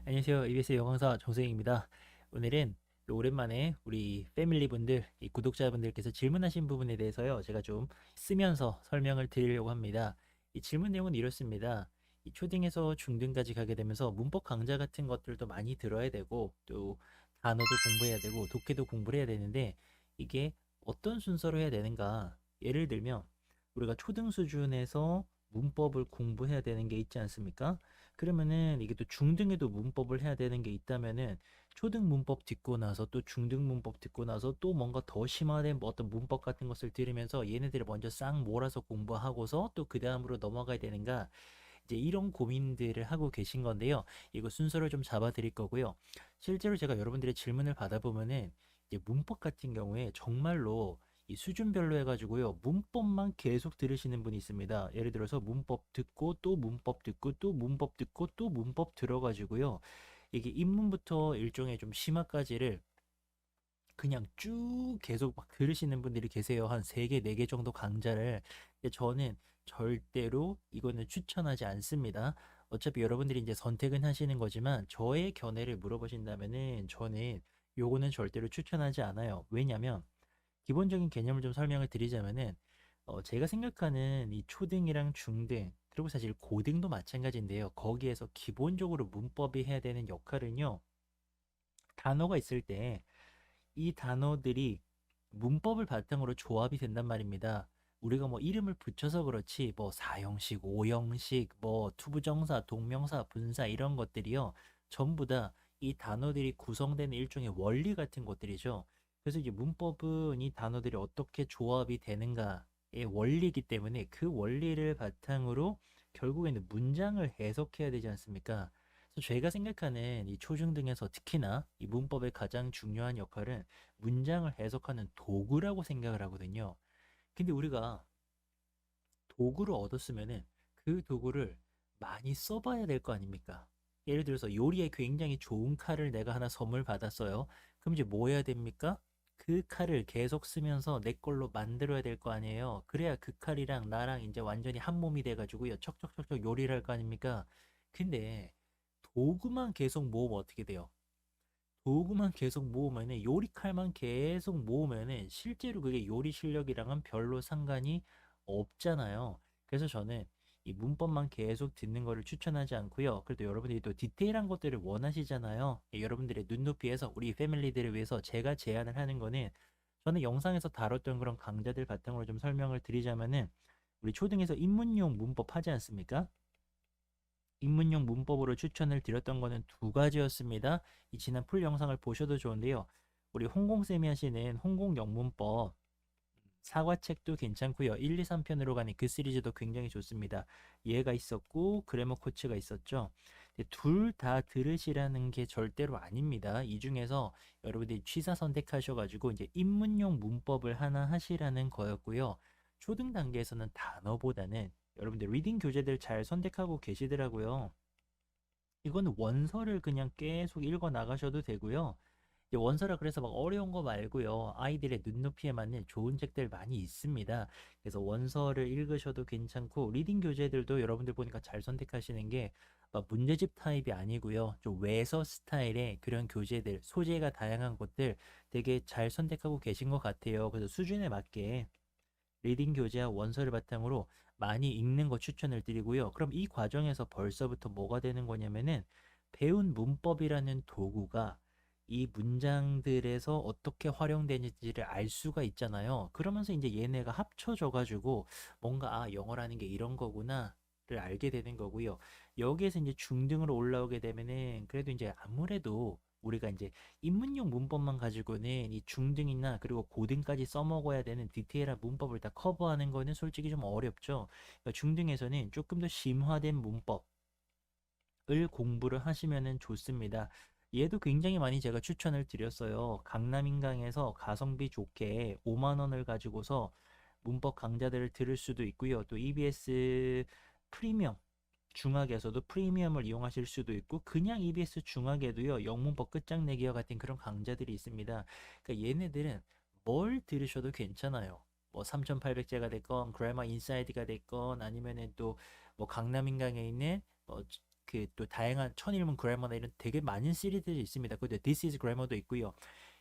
안녕하세요. EBS 영강사 정수영입니다. 오늘은 오랜만에 우리 패밀리 분들, 이 구독자분들께서 질문하신 부분에 대해서요. 제가 좀 쓰면서 설명을 드리려고 합니다. 이 질문 내용은 이렇습니다. 이 초등에서 중등까지 가게 되면서 문법 강좌 같은 것들도 많이 들어야 되고 또 단어도 공부해야 되고 독해도 공부를 해야 되는데 이게 어떤 순서로 해야 되는가? 예를 들면 우리가 초등 수준에서 문법을 공부해야 되는 게 있지 않습니까? 그러면은 이게 또 중등에도 문법을 해야 되는 게 있다면은 초등 문법 듣고 나서 또 중등 문법 듣고 나서 또 뭔가 더 심화된 뭐 어떤 문법 같은 것을 들으면서 얘네들을 먼저 싹 몰아서 공부하고서 또 그 다음으로 넘어가야 되는가, 이제 이런 고민들을 하고 계신 건데요. 이거 순서를 좀 잡아 드릴 거고요. 실제로 제가 여러분들의 질문을 받아보면은 이제 문법 같은 경우에 정말로 이 수준별로 해가지고요, 문법만 계속 들으시는 분이 있습니다. 예를 들어서 문법 듣고 또 문법 듣고 또 문법 듣고 또 문법 들어가지고요, 이게 입문부터 일종의 좀 심화까지를 그냥 쭉 계속 막 들으시는 분들이 계세요. 한 3개, 4개 정도 강좌를. 근데 저는 절대로 이거는 추천하지 않습니다. 어차피 여러분들이 이제 선택은 하시는 거지만 저의 견해를 물어보신다면은 저는 요거는 절대로 추천하지 않아요. 왜냐면 기본적인 개념을 좀 설명을 드리자면은 제가 생각하는 이 초등이랑 중등 그리고 사실 고등도 마찬가지인데요. 거기에서 기본적으로 문법이 해야 되는 역할은요. 단어가 있을 때 이 단어들이 문법을 바탕으로 조합이 된단 말입니다. 우리가 뭐 이름을 붙여서 그렇지 뭐 사형식, 오형식, 뭐 투부정사, 동명사, 분사 이런 것들이요. 전부 다 이 단어들이 구성되는 일종의 원리 같은 것들이죠. 그래서 이제 문법은 이 단어들이 어떻게 조합이 되는가의 원리이기 때문에 그 원리를 바탕으로 결국에는 문장을 해석해야 되지 않습니까? 그래서 제가 생각하는 이 초중등에서 특히나 이 문법의 가장 중요한 역할은 문장을 해석하는 도구라고 생각을 하거든요. 근데 우리가 도구를 얻었으면은 그 도구를 많이 써봐야 될 거 아닙니까? 예를 들어서 요리에 굉장히 좋은 칼을 내가 하나 선물 받았어요. 그럼 이제 뭐 해야 됩니까? 그 칼을 계속 쓰면서 내 걸로 만들어야 될 거 아니에요. 그래야 그 칼이랑 나랑 이제 완전히 한 몸이 돼가지고요. 척척척척 요리를 할 거 아닙니까? 근데 도구만 계속 모으면 어떻게 돼요? 도구만 계속 모으면은 요리 칼만 계속 모으면은 실제로 그게 요리 실력이랑은 별로 상관이 없잖아요. 그래서 저는 이 문법만 계속 듣는 거를 추천하지 않고요. 그래도 여러분들이 또 디테일한 것들을 원하시잖아요. 예, 여러분들의 눈높이에서 우리 패밀리들을 위해서 제가 제안을 하는 거는, 저는 영상에서 다뤘던 그런 강좌들 바탕으로 좀 설명을 드리자면은 우리 초등에서 입문용 문법 하지 않습니까? 입문용 문법으로 추천을 드렸던 거는 두 가지였습니다. 이 지난 풀 영상을 보셔도 좋은데요. 우리 홍공쌤이 하시는 홍공 영문법 사과책도 괜찮고요. 1, 2, 3편으로 가는 그 시리즈도 굉장히 좋습니다. 얘가 있었고 그래머 코치가 있었죠. 둘 다 들으시라는 게 절대로 아닙니다. 이 중에서 여러분들이 취사 선택하셔가지고 이제 입문용 문법을 하나 하시라는 거였고요. 초등 단계에서는 단어보다는 여러분들 리딩 교재들 잘 선택하고 계시더라고요. 이거는 원서를 그냥 계속 읽어 나가셔도 되고요. 이제 원서라 그래서 막 어려운 거 말고요. 아이들의 눈높이에 맞는 좋은 책들 많이 있습니다. 그래서 원서를 읽으셔도 괜찮고, 리딩 교재들도 여러분들 보니까 잘 선택하시는 게 막 문제집 타입이 아니고요. 좀 외서 스타일의 그런 교재들, 소재가 다양한 것들 되게 잘 선택하고 계신 것 같아요. 그래서 수준에 맞게 리딩 교재와 원서를 바탕으로 많이 읽는 거 추천을 드리고요. 그럼 이 과정에서 벌써부터 뭐가 되는 거냐면은 배운 문법이라는 도구가 이 문장들에서 어떻게 활용되는지를 알 수가 있잖아요. 그러면서 이제 얘네가 합쳐져 가지고 뭔가 영어라는 게 이런 거구나를 알게 되는 거고요. 여기에서 이제 중등으로 올라오게 되면은 그래도 이제 아무래도 우리가 이제 입문용 문법만 가지고는 이 중등이나 그리고 고등까지 써먹어야 되는 디테일한 문법을 다 커버하는 거는 솔직히 좀 어렵죠. 그러니까 중등에서는 조금 더 심화된 문법을 공부를 하시면 좋습니다. 얘도 굉장히 많이 제가 추천을 드렸어요. 강남인강에서 가성비 좋게 5만 원을 가지고서 문법 강좌들을 들을 수도 있고요. 또 EBS 프리미엄 중학에서도 프리미엄을 이용하실 수도 있고 그냥 EBS 중학에도요 영문법 끝장내기와 같은 그런 강좌들이 있습니다. 그러니까 얘네들은 뭘 들으셔도 괜찮아요. 뭐 3800제가 됐건 그래머 인사이드가 됐건 아니면은 또 뭐 강남인강에 있는 뭐 그 또 다양한 천일문 그래머나 이런 되게 많은 시리즈들이 있습니다. 그리고 This is Grammar도 있고요.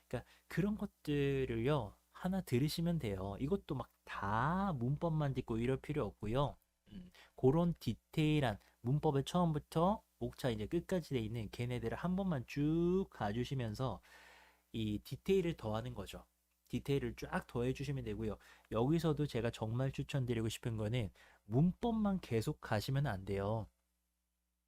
그러니까 그런 것들을요 하나 들으시면 돼요. 이것도 막 다 문법만 듣고 이럴 필요 없고요. 그런 디테일한 문법을 처음부터 목차 이제 끝까지 돼 있는 걔네들을 한 번만 쭉 가주시면서 이 디테일을 더하는 거죠. 디테일을 쫙 더해 주시면 되고요. 여기서도 제가 정말 추천드리고 싶은 거는 문법만 계속 가시면 안 돼요.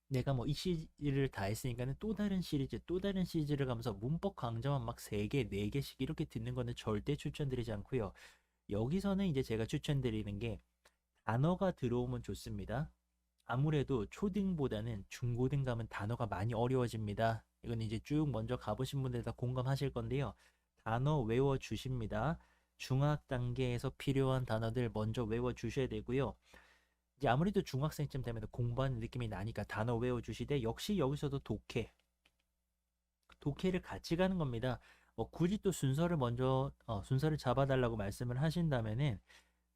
내가 뭐 이 시리즈를 다 했으니까는 또 다른 시리즈, 또 다른 시리즈를 가면서 문법 강좌만 막 3개, 4개씩 이렇게 듣는 거는 절대 추천드리지 않고요. 여기서는 이제 제가 추천드리는 게 단어가 들어오면 좋습니다. 아무래도 초등보다는 중고등 가면 단어가 많이 어려워집니다. 이건 이제 쭉 먼저 가보신 분들 다 공감하실 건데요. 단어 외워 주십니다. 중학 단계에서 필요한 단어들 먼저 외워 주셔야 되고요. 이제 아무래도 중학생쯤 되면 공부하는 느낌이 나니까 단어 외워 주시되 역시 여기서도 독해를 같이 가는 겁니다. 굳이 또 순서를 먼저 순서를 잡아달라고 말씀을 하신다면은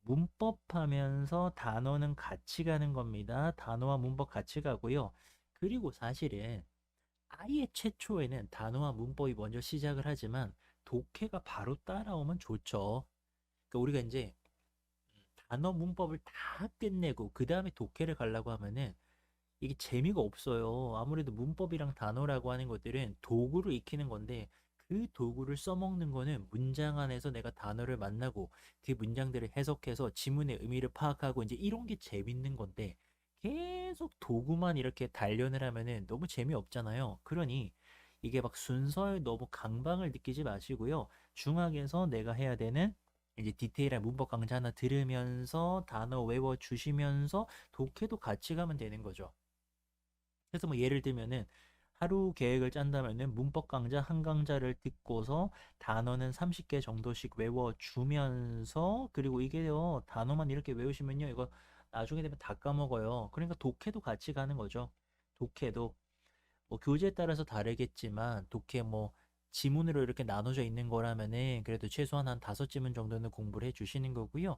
문법 하면서 단어는 같이 가는 겁니다. 단어와 문법 같이 가고요. 그리고 사실은 아예 최초에는 단어와 문법이 먼저 시작을 하지만 독해가 바로 따라오면 좋죠. 그러니까 우리가 이제 단어 문법을 다 끝내고 그 다음에 독해를 가려고 하면은 이게 재미가 없어요. 아무래도 문법이랑 단어라고 하는 것들은 도구를 익히는 건데 그 도구를 써먹는 거는 문장 안에서 내가 단어를 만나고 그 문장들을 해석해서 지문의 의미를 파악하고 이제 이런 게 재밌는 건데 계속 도구만 이렇게 단련을 하면은 너무 재미없잖아요. 그러니 이게 막 순서에 너무 강박을 느끼지 마시고요. 중학에서 내가 해야 되는 이제 디테일한 문법 강좌 하나 들으면서 단어 외워 주시면서 독해도 같이 가면 되는 거죠. 그래서 뭐 예를 들면은 하루 계획을 짠다면은 문법 강좌 한 강좌를 듣고서 단어는 30개 정도씩 외워주면서 그리고 이게요 단어만 이렇게 외우시면요 이거 나중에 되면 다 까먹어요. 그러니까 독해도 같이 가는 거죠. 독해도 뭐 교재에 따라서 다르겠지만 독해 뭐 지문으로 이렇게 나눠져 있는 거라면은 그래도 최소한 한 5지문 정도는 공부를 해 주시는 거고요.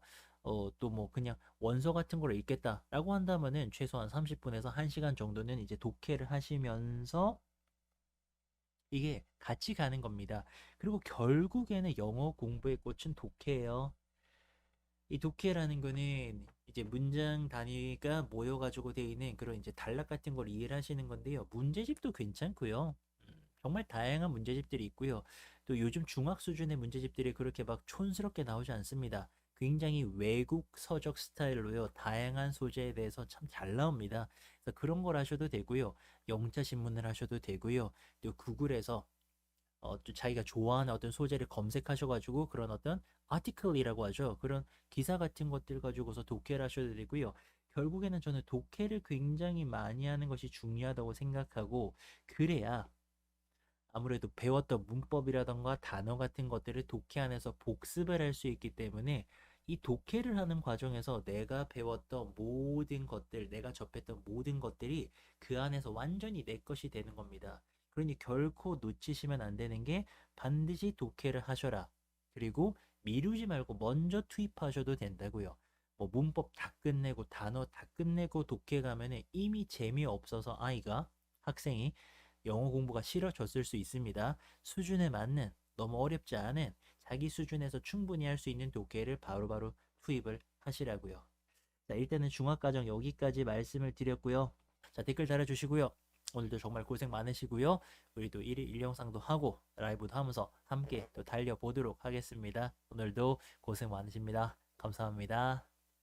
또 뭐 그냥 원서 같은 걸 읽겠다라고 한다면은 최소한 30분에서 1시간 정도는 이제 독해를 하시면서 이게 같이 가는 겁니다. 그리고 결국에는 영어 공부의 꽃은 독해예요. 이 독해라는 거는 이제 문장 단위가 모여가지고 되어 있는 그런 이제 단락 같은 걸 이해를 하시는 건데요. 문제집도 괜찮고요. 정말 다양한 문제집들이 있고요. 또 요즘 중학 수준의 문제집들이 그렇게 막 촌스럽게 나오지 않습니다. 굉장히 외국 서적 스타일로요. 다양한 소재에 대해서 참 잘 나옵니다. 그래서 그런 걸 하셔도 되고요. 영자 신문을 하셔도 되고요. 또 구글에서 또 자기가 좋아하는 어떤 소재를 검색하셔가지고 그런 어떤 아티클이라고 하죠. 그런 기사 같은 것들 가지고서 독해를 하셔도 되고요. 결국에는 저는 독해를 굉장히 많이 하는 것이 중요하다고 생각하고 그래야 아무래도 배웠던 문법이라던가 단어 같은 것들을 독해 안에서 복습을 할 수 있기 때문에 이 독해를 하는 과정에서 내가 배웠던 모든 것들, 내가 접했던 모든 것들이 그 안에서 완전히 내 것이 되는 겁니다. 그러니 결코 놓치시면 안 되는 게 반드시 독해를 하셔라. 그리고 미루지 말고 먼저 투입하셔도 된다고요. 뭐 문법 다 끝내고 단어 다 끝내고 독해 가면은 이미 재미없어서 학생이 영어 공부가 싫어졌을 수 있습니다. 수준에 맞는 너무 어렵지 않은 자기 수준에서 충분히 할 수 있는 독해를 바로바로 투입을 하시라고요. 자, 일단은 중학과정 여기까지 말씀을 드렸고요. 자, 댓글 달아주시고요. 오늘도 정말 고생 많으시고요. 우리도 1일 1영상도 하고 라이브도 하면서 함께 또 달려보도록 하겠습니다. 오늘도 고생 많으십니다. 감사합니다.